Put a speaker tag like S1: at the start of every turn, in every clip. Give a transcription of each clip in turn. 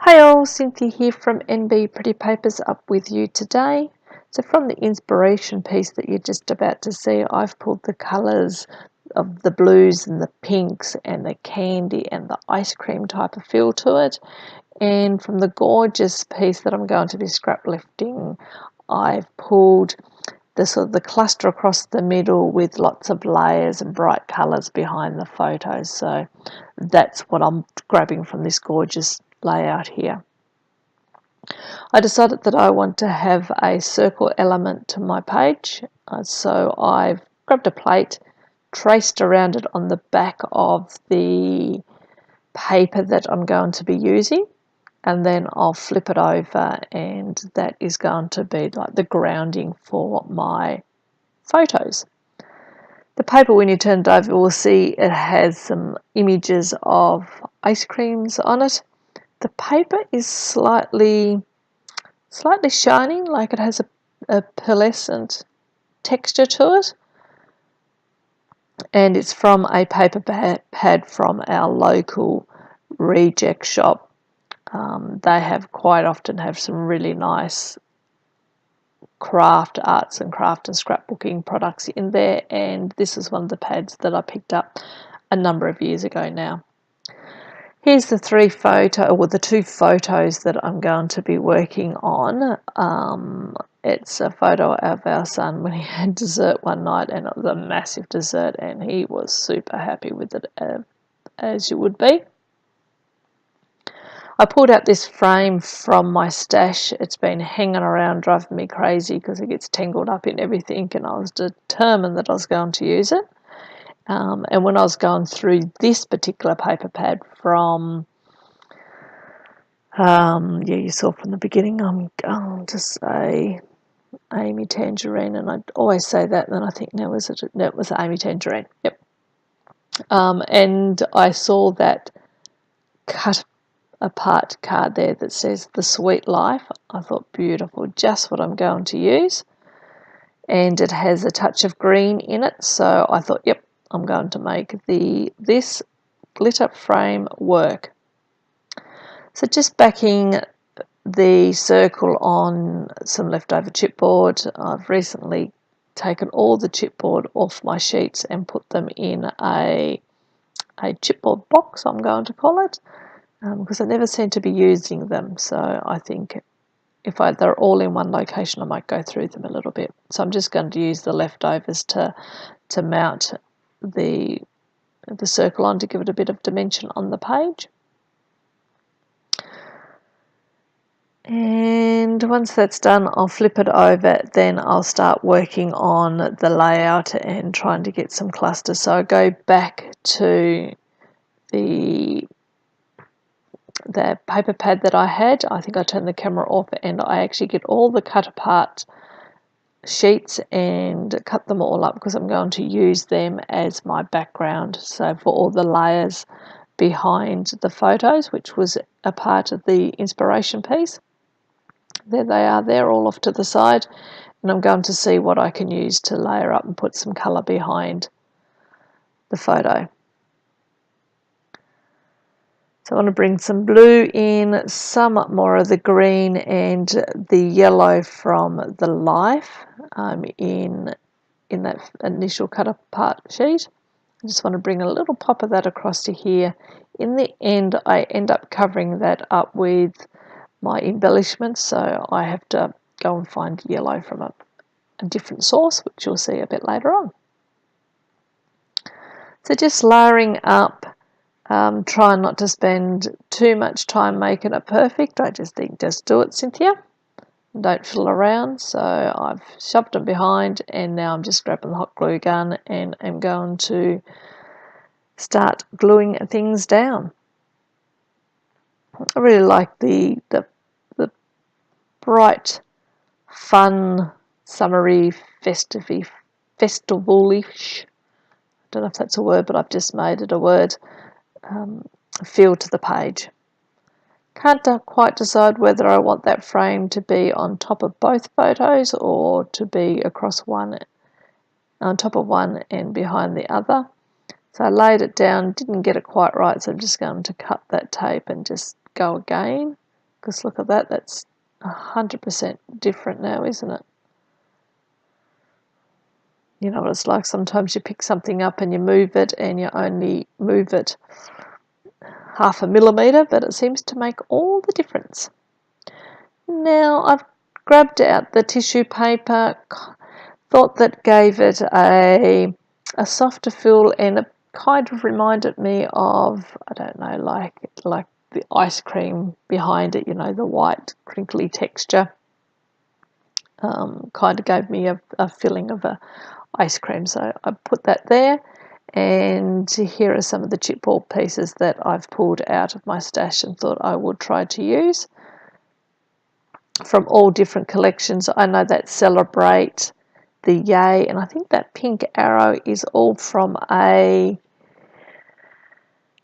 S1: Hi all, Cynthia here from NB Pretty Papers up with you today. So from the inspiration piece that you're just about to see, I've pulled the colours of the blues and the pinks and the candy and the ice cream type of feel to it. And from the gorgeous piece that I'm going to be scrap lifting, I've pulled the sort of the cluster across the middle with lots of layers and bright colours behind the photos. So that's what I'm grabbing from this gorgeous layout here. I decided that I want to have a circle element to my page, so I've grabbed a plate, traced around it on the back of the paper that I'm going to be using, and then I'll flip it over, and that is going to be like the grounding for my photos. The paper, when you turn it over, you will see it has some images of ice creams on it. The paper is slightly shining, like it has a pearlescent texture to it, and it's from a paper pad from our local reject shop. They have quite often have some really nice craft arts and craft and scrapbooking products in there, and this is one of the pads that I picked up a number of years ago now. Here's the two photos that I'm going to be working on. It's a photo of our son when he had dessert one night, and it was a massive dessert, and he was super happy with it, as you would be. I pulled out this frame from my stash. It's been hanging around driving me crazy because it gets tangled up in everything, and I was determined that I was going to use it. And when I was going through this particular paper pad from, you saw from the beginning, I'm going to say Amy Tangerine, and I always say that, and then I think, no, it was Amy Tangerine, yep. And I saw that cut apart card there that says The Sweet Life. I thought, beautiful, just what I'm going to use. And it has a touch of green in it, so I thought, yep, I'm going to make this glitter frame work. So just backing the circle on some leftover chipboard. I've recently taken all the chipboard off my sheets and put them in a chipboard box, I'm going to call it, because I never seem to be using them. So I think if they're all in one location, I might go through them a little bit. So I'm just going to use the leftovers to mount the circle on to give it a bit of dimension on the page. And once that's done, I'll flip it over, then I'll start working on the layout and trying to get some clusters. So I go back to the paper pad that I had. I think I turned the camera off, and I actually get all the cut apart sheets and cut them all up because I'm going to use them as my background. So for all the layers behind the photos, which was a part of the inspiration piece. There they are, they're all off to the side, and I'm going to see what I can use to layer up and put some colour behind the photo. So I want to bring some blue in, some more of the green and the yellow from the life in that initial cut apart sheet. I just want to bring a little pop of that across to here. In the end, I end up covering that up with my embellishments, so I have to go and find yellow from a different source, which you'll see a bit later on. So just layering up, trying not to spend too much time making it perfect. I just think, just do it, Cynthia. Don't fiddle around. So I've shoved them behind, and now I'm just grabbing the hot glue gun and I'm going to start gluing things down. I really like the bright, fun, summery, festivalish, I don't know if that's a word, but I've just made it a word, feel to the page. Can't quite decide whether I want that frame to be on top of both photos or to be across one, on top of one and behind the other. So I laid it down, didn't get it quite right, so I'm just going to cut that tape and just go again Because look at that, that's 100% different now, isn't it? You know what it's like, sometimes you pick something up and you move it and you only move it 0.5 millimetre, but it seems to make all the difference. Now I've grabbed out the tissue paper, thought that gave it a softer feel, and it kind of reminded me of, I don't know, like the ice cream behind it, you know, the white crinkly texture. Kind of gave me a feeling of a ice cream, so I put that there. And here are some of the chipboard pieces that I've pulled out of my stash and thought I would try to use from all different collections. I know that Celebrate, the Yay, and I think that pink arrow is all from a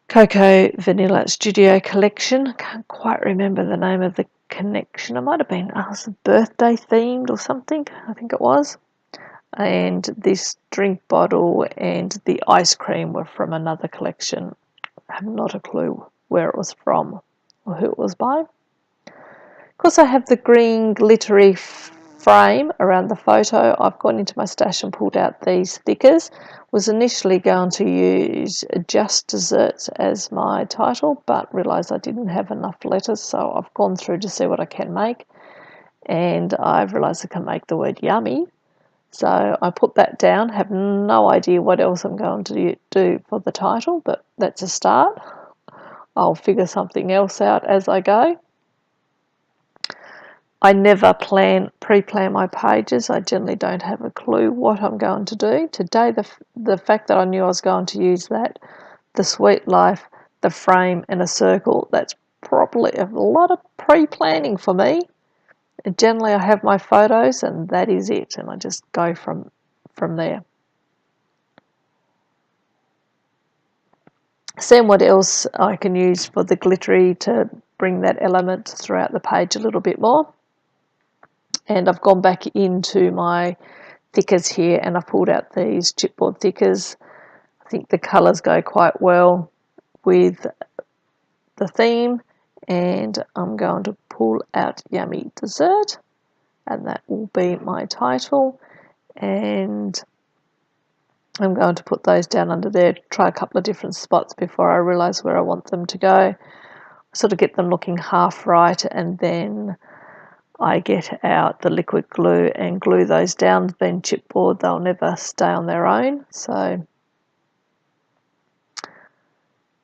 S1: Cocoa Vanilla Studio collection. I can't quite remember the name of the connection. It might have been birthday themed or something, I think it was. And this drink bottle and the ice cream were from another collection. I have not a clue where it was from or who it was by. Of course, I have the green glittery frame around the photo. I've gone into my stash and pulled out these stickers. Was initially going to use Just Desserts as my title, but realised I didn't have enough letters, so I've gone through to see what I can make. And I've realised I can make the word yummy. So I put that down, have no idea what else I'm going to do for the title, but that's a start. I'll figure something else out as I go. I never pre-plan my pages. I generally don't have a clue what I'm going to do. Today, the fact that I knew I was going to use that, the Sweet Life, the frame and a circle, that's probably a lot of pre-planning for me. Generally, I have my photos and that is it, and I just go from there. Seeing what else I can use for the glittery to bring that element throughout the page a little bit more. And I've gone back into my thickers here and I've pulled out these chipboard thickers. I think the colours go quite well with the theme, and I'm going to pull out Yummy Dessert, and that will be my title. And I'm going to put those down under there, try a couple of different spots before I realise where I want them to go. Sort of get them looking half right, and then I get out the liquid glue and glue those down. Being chipboard, they'll never stay on their own, so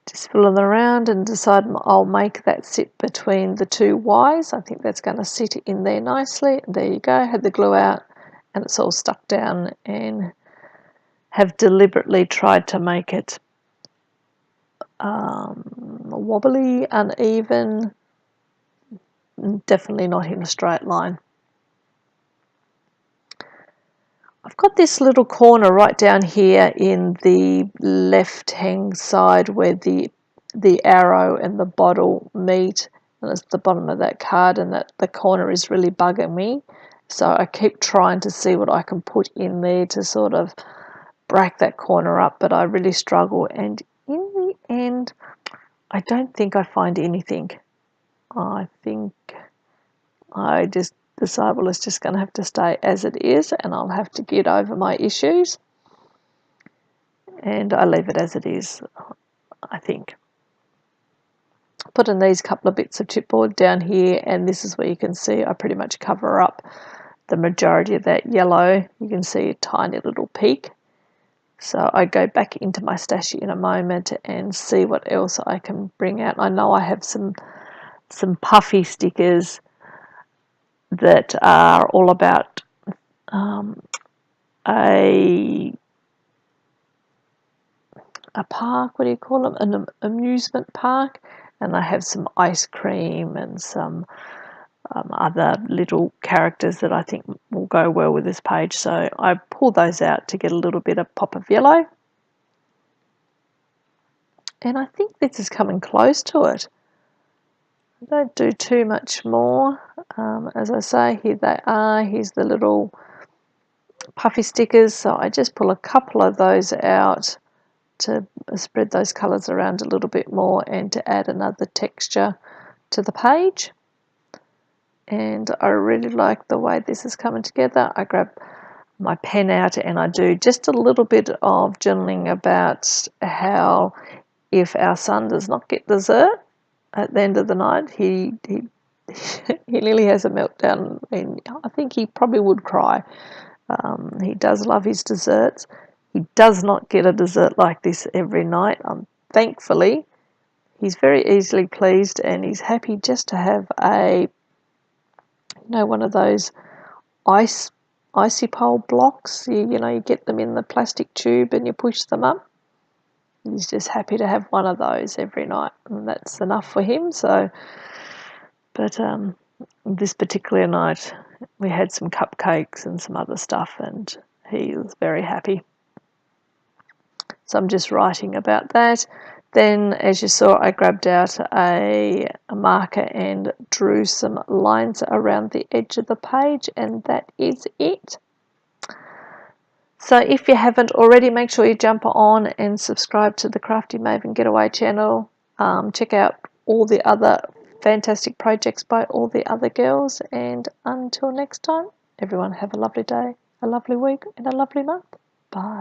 S1: just fill them around and decide I'll make that sit between the two Y's. I think that's going to sit in there nicely. There you go, had the glue out and it's all stuck down, and have deliberately tried to make it wobbly, uneven, definitely not in a straight line. I've got this little corner right down here in the left-hand side where the arrow and the bottle meet, and it's the bottom of that card, and that the corner is really bugging me. So I keep trying to see what I can put in there to sort of break that corner up, but I really struggle, and in the end I don't think I find anything. I think I just decide, well, it's just going to have to stay as it is, and I'll have to get over my issues, and I leave it as it is, I think. Put in these couple of bits of chipboard down here, and this is where you can see I pretty much cover up the majority of that yellow. You can see a tiny little peak. So I go back into my stash in a moment and see what else I can bring out. I know I have some puffy stickers that are all about a park, what do you call them, an amusement park, and I have some ice cream and some other little characters that I think will go well with this page, so I pull those out to get a little bit of pop of yellow, and I think this is coming close to it. I don't do too much more. As I say, here they are. Here's the little puffy stickers, so I just pull a couple of those out to spread those colours around a little bit more and to add another texture to the page. and I really like the way this is coming together. I grab my pen out and I do just a little bit of journaling about how if our son does not get dessert at the end of the night, he he nearly has a meltdown, and I think he probably would cry. He does love his desserts. He does not get a dessert like this every night. Thankfully, he's very easily pleased, and he's happy just to have one of those icy pole blocks. You get them in the plastic tube and you push them up. He's just happy to have one of those every night, and that's enough for him. So, but this particular night we had some cupcakes and some other stuff, and he was very happy. So I'm just writing about that. Then, as you saw, I grabbed out a marker and drew some lines around the edge of the page, and that is it. So if you haven't already, make sure you jump on and subscribe to the Crafty Maven Getaway channel. Check out all the other fantastic projects by all the other girls, and until next time, everyone have a lovely day, a lovely week, and a lovely month. Bye.